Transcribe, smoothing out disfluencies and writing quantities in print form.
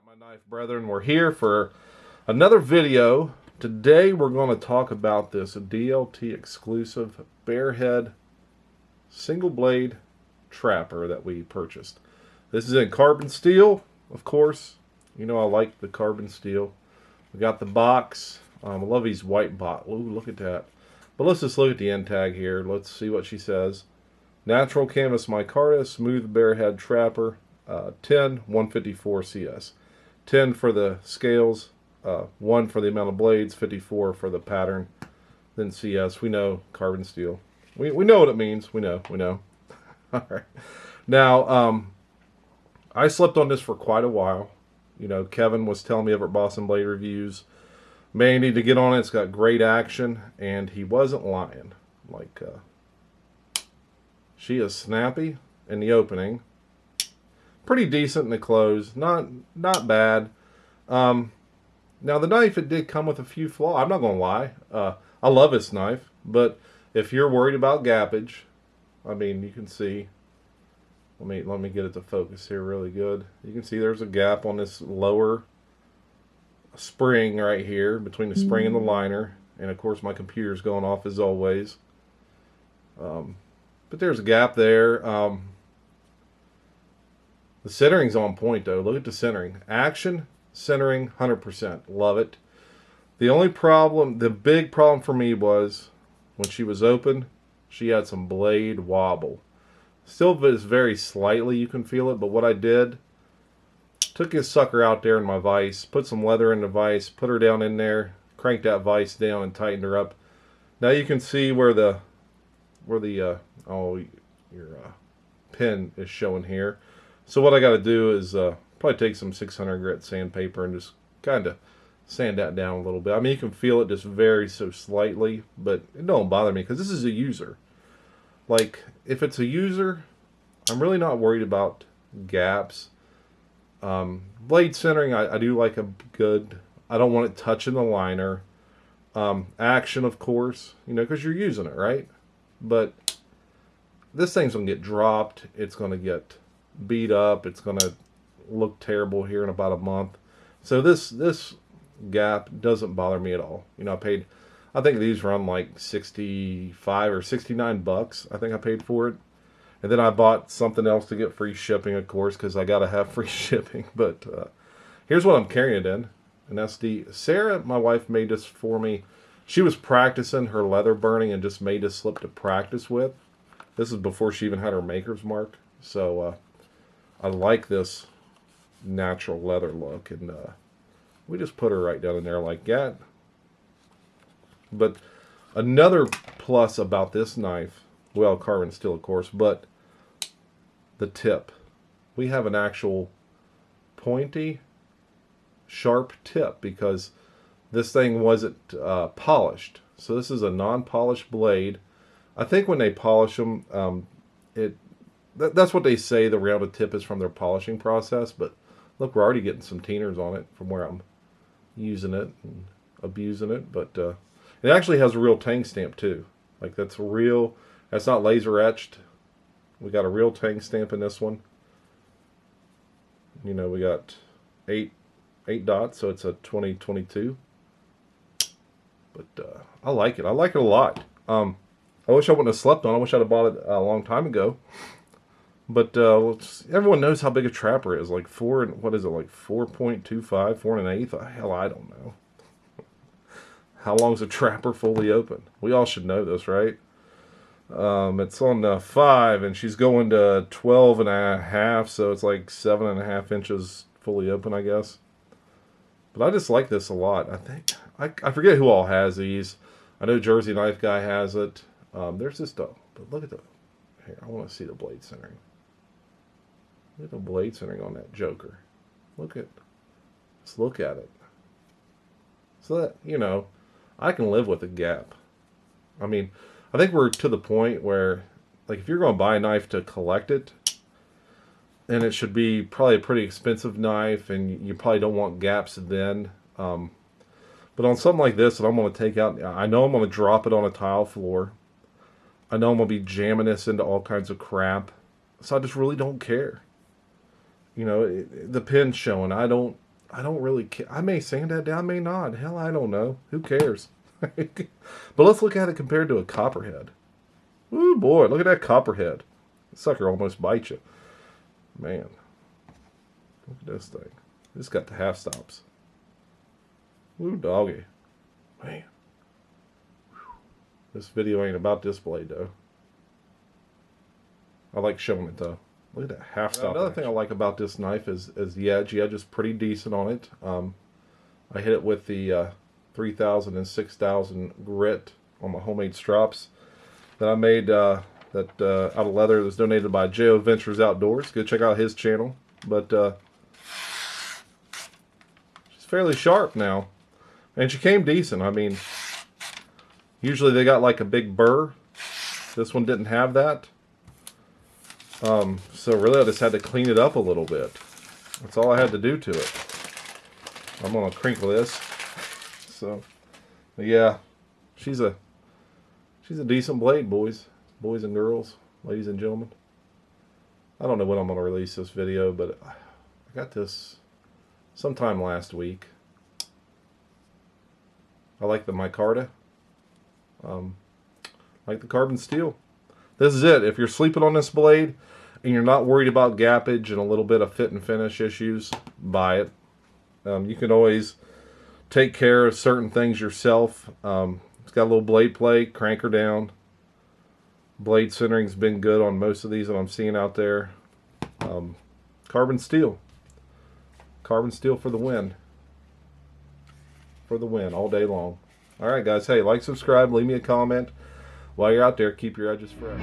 My knife brethren, we're here for another video. Today we're going to talk about this DLT exclusive Bearhead single blade trapper that we purchased. This is in carbon steel, of course. You know I like the carbon steel. We got the box. I love these white box. Ooh, look at that. But let's just look at the end tag here. Let's see what she says. Natural canvas micarta, smooth Bearhead trapper, 10, 154 CS. 10 for the scales, 1 for the amount of blades, 54 for the pattern, then CS. We know carbon steel. We know what it means. We know. All right. Now, I slept on this for quite a while. You know, Kevin was telling me over at Boston Blade Reviews, man, you need to get on it. It's got great action, and he wasn't lying. Like, she is snappy in the opening. Pretty decent in the close, not bad. Now the knife, it did come with a few flaws. I'm not gonna lie. I love this knife, but if you're worried about gappage, I mean, you can see. Let me get it to focus here really good. You can see there's a gap on this lower spring right here between the spring and the liner, and of course my computer's going off as always. But there's a gap there. The centering's on point though. Look at the centering. Action, centering, 100%. Love it. The only problem, the big problem for me was when she was open, she had some blade wobble. Still is very slightly, you can feel it, but what I did, took this sucker out there in my vise, put some leather in the vise, put her down in there, cranked that vise down and tightened her up. Now you can see where the pin is showing here. So what I got to do is probably take some 600 grit sandpaper and just kind of sand that down a little bit. I mean, you can feel it just very so slightly, but it don't bother me because this is a user. Like, if it's a user, I'm really not worried about gaps. Blade centering, I do like a good. I don't want it touching the liner. Action, of course, you know, because you're using it, right? But this thing's going to get dropped. It's going to get beat up. It's going to look terrible here in about a month. So this gap doesn't bother me at all. You know, I think these run like 65 or 69 bucks. I think I paid for it. And then I bought something else to get free shipping, of course, because I got to have free shipping. But here's what I'm carrying it in. And that's Sarah, my wife, made this for me. She was practicing her leather burning and just made this slip to practice with. This is before she even had her maker's mark. So I like this natural leather look. And we just put her right down in there like that. But another plus about this knife, well, carbon steel, of course, but the tip. We have an actual pointy, sharp tip because this thing wasn't polished. So this is a non-polished blade. I think when they polish them, that's what they say the rounded tip is from their polishing process. But look, we're already getting some teeners on it from where I'm using it and abusing it. But it actually has a real tang stamp too. Like that's real. That's not laser etched. We got a real tang stamp in this one. You know, we got eight dots, so it's a 2022. But I like it. I like it a lot. I wish I wouldn't have slept on it. I wish I'd have bought it a long time ago. But everyone knows how big a trapper is. Like 4.25, 4 1/8? Hell, I don't know. How long's a trapper fully open? We all should know this, right? It's on 5, and she's going to 12 and a half, so it's like 7.5 inches fully open, I guess. But I just like this a lot. I think I forget who all has these. I know Jersey Knife Guy has it. There's this though. But look at the here. I want to see the blade centering. Look at the blade centering on that joker. Just look at it. So that, you know, I can live with a gap. I mean, I think we're to the point where, like, if you're going to buy a knife to collect it, and it should be probably a pretty expensive knife, and you probably don't want gaps then. But on something like this that I'm going to take out, I know I'm going to drop it on a tile floor. I know I'm going to be jamming this into all kinds of crap. So I just really don't care. You know, the pin's showing. I don't I don't really care. I may sand that down, may not. Hell, I don't know. Who cares? But let's look at it compared to a copperhead. Ooh, boy, look at that copperhead. The sucker almost bites you. Man. Look at this thing. It's got the half stops. Ooh, doggy. Man. This video ain't about this blade, though. I like showing it, though. Look at that half stop. Another thing I like about this knife is the edge. The edge is pretty decent on it. I hit it with the 3000 and 6000 grit on my homemade strops that I made out of leather. That was donated by J.O. Ventures Outdoors. Go check out his channel. But she's fairly sharp now. And she came decent. I mean, usually they got like a big burr. This one didn't have that. So really I just had to clean it up a little bit. That's all I had to do to it. I'm going to crinkle this. So, yeah, she's a decent blade, boys and girls, ladies and gentlemen. I don't know when I'm going to release this video, but I got this sometime last week. I like the micarta. Like the carbon steel. This is it. If you're sleeping on this blade and you're not worried about gappage and a little bit of fit and finish issues, buy it. You can always take care of certain things yourself. It's got a little blade plate, crank her down. Blade centering's been good on most of these that I'm seeing out there. Carbon steel. Carbon steel for the win. For the win all day long. Alright guys, hey, like, subscribe, leave me a comment. While you're out there, keep your edges fresh.